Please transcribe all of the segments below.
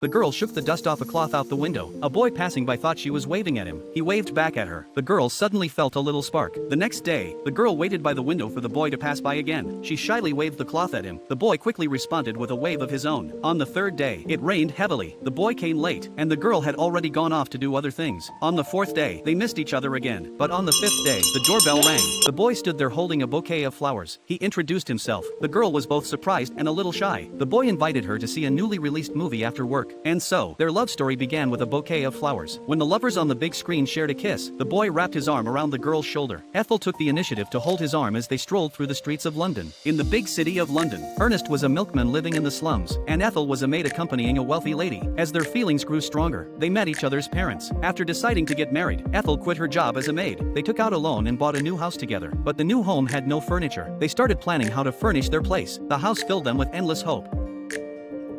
The girl shook the dust off a cloth out the window. A boy passing by thought she was waving at him. He waved back at her. The girl suddenly felt a little spark. The next day, the girl waited by the window for the boy to pass by again. She shyly waved the cloth at him. The boy quickly responded with a wave of his own. On the third day, it rained heavily. The boy came late, and the girl had already gone off to do other things. On the fourth day, they missed each other again. But on the fifth day, the doorbell rang. The boy stood there holding a bouquet of flowers. He introduced himself. The girl was both surprised and a little shy. The boy invited her to see a newly released movie after work. And so, their love story began with a bouquet of flowers. When the lovers on the big screen shared a kiss, the boy wrapped his arm around the girl's shoulder. Ethel took the initiative to hold his arm as they strolled through the streets of London. In the big city of London, Ernest was a milkman living in the slums, and Ethel was a maid accompanying a wealthy lady. As their feelings grew stronger, they met each other's parents. After deciding to get married, Ethel quit her job as a maid. They took out a loan and bought a new house together. But the new home had no furniture. They started planning how to furnish their place. The house filled them with endless hope.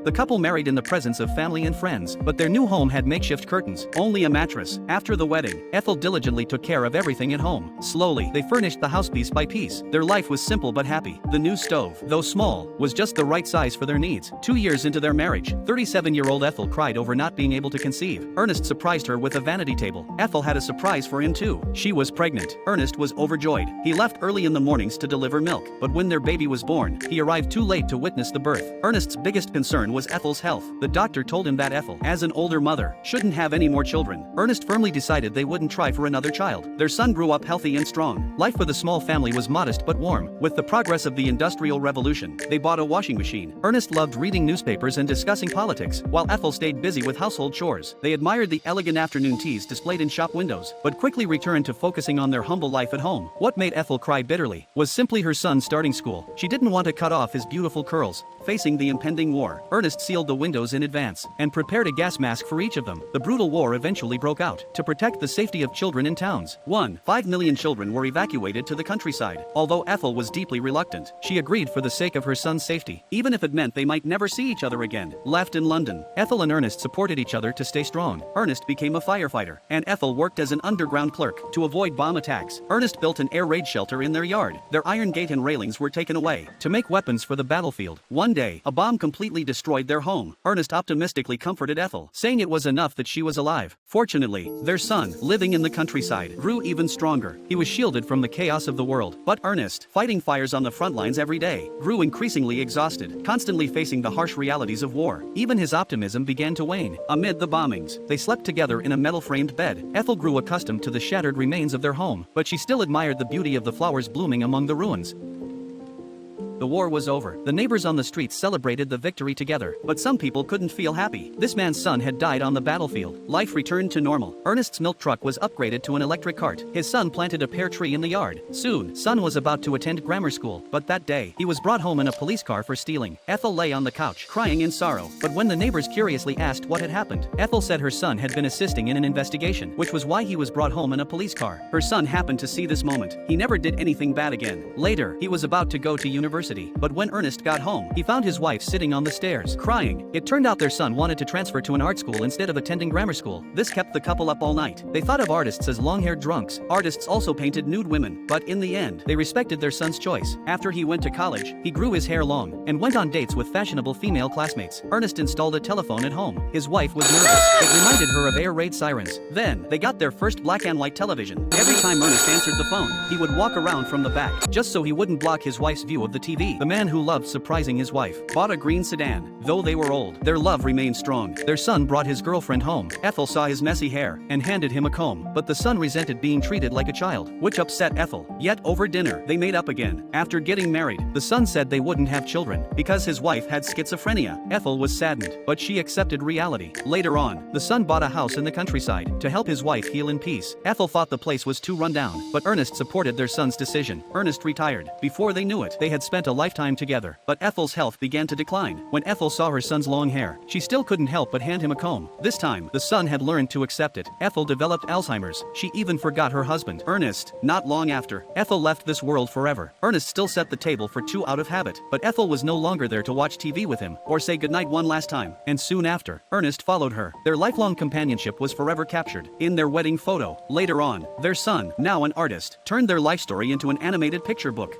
The couple married in the presence of family and friends, but their new home had makeshift curtains, only a mattress. After the wedding, Ethel diligently took care of everything at home. Slowly, they furnished the house piece by piece. Their life was simple but happy. The new stove, though small, was just the right size for their needs. 2 years into their marriage, 37-year-old Ethel cried over not being able to conceive. Ernest surprised her with a vanity table. Ethel had a surprise for him too. She was pregnant. Ernest was overjoyed. He left early in the mornings to deliver milk, but when their baby was born, he arrived too late to witness the birth. Ernest's biggest concern was Ethel's health. The doctor told him that Ethel, as an older mother, shouldn't have any more children. Ernest firmly decided they wouldn't try for another child. Their son grew up healthy and strong. Life for the small family was modest but warm. With the progress of the Industrial Revolution, they bought a washing machine. Ernest loved reading newspapers and discussing politics, while Ethel stayed busy with household chores. They admired the elegant afternoon teas displayed in shop windows, but quickly returned to focusing on their humble life at home. What made Ethel cry bitterly was simply her son starting school. She didn't want to cut off his beautiful curls. Facing the impending war, Ernest sealed the windows in advance and prepared a gas mask for each of them. The brutal war eventually broke out. To protect the safety of children in towns, 5 million children were evacuated to the countryside. Although Ethel was deeply reluctant, she agreed for the sake of her son's safety, even if it meant they might never see each other again. Left in London, Ethel and Ernest supported each other to stay strong. Ernest became a firefighter, and Ethel worked as an underground clerk to avoid bomb attacks. Ernest built an air raid shelter in their yard. Their iron gate and railings were taken away to make weapons for the battlefield. One day, a bomb completely destroyed their home. Ernest optimistically comforted Ethel, saying it was enough that she was alive. Fortunately, their son, living in the countryside, grew even stronger. He was shielded from the chaos of the world. But Ernest, fighting fires on the front lines every day, grew increasingly exhausted, constantly facing the harsh realities of war. Even his optimism began to wane. Amid the bombings, they slept together in a metal-framed bed. Ethel grew accustomed to the shattered remains of their home, but she still admired the beauty of the flowers blooming among the ruins. The war was over. The neighbors on the streets celebrated the victory together, but some people couldn't feel happy. This man's son had died on the battlefield. Life returned to normal. Ernest's milk truck was upgraded to an electric cart. His son planted a pear tree in the yard. Soon, son was about to attend grammar school, but that day, he was brought home in a police car for stealing. Ethel lay on the couch, crying in sorrow, but when the neighbors curiously asked what had happened, Ethel said her son had been assisting in an investigation, which was why he was brought home in a police car. Her son happened to see this moment. He never did anything bad again. Later, he was about to go to university. But when Ernest got home, he found his wife sitting on the stairs, crying. It turned out their son wanted to transfer to an art school instead of attending grammar school. This kept the couple up all night. They thought of artists as long-haired drunks. Artists also painted nude women, but in the end, they respected their son's choice. After he went to college, he grew his hair long and went on dates with fashionable female classmates. Ernest installed a telephone at home. His wife was nervous. It reminded her of air raid sirens. Then, they got their first black and white television. Every time Ernest answered the phone, he would walk around from the back, just so he wouldn't block his wife's view of the TV. The man who loved surprising his wife bought a green sedan. Though they were old, their love remained strong. Their son brought his girlfriend home. Ethel saw his messy hair and handed him a comb, but the son resented being treated like a child, which upset Ethel. Yet over dinner, they made up again. After getting married, the son said they wouldn't have children because his wife had schizophrenia. Ethel was saddened, but she accepted reality. Later on, the son bought a house in the countryside to help his wife heal in peace. Ethel thought the place was too run down, but Ernest supported their son's decision. Ernest retired. Before they knew it, they had spent a lifetime together. But Ethel's health began to decline. When Ethel saw her son's long hair, she still couldn't help but hand him a comb. This time, the son had learned to accept it. Ethel developed Alzheimer's. She even forgot her husband, Ernest. Not long after, Ethel left this world forever. Ernest still set the table for two out of habit, but Ethel was no longer there to watch TV with him or say goodnight one last time. And soon after, Ernest followed her. Their lifelong companionship was forever captured in their wedding photo. Later on, their son, now an artist, turned their life story into an animated picture book.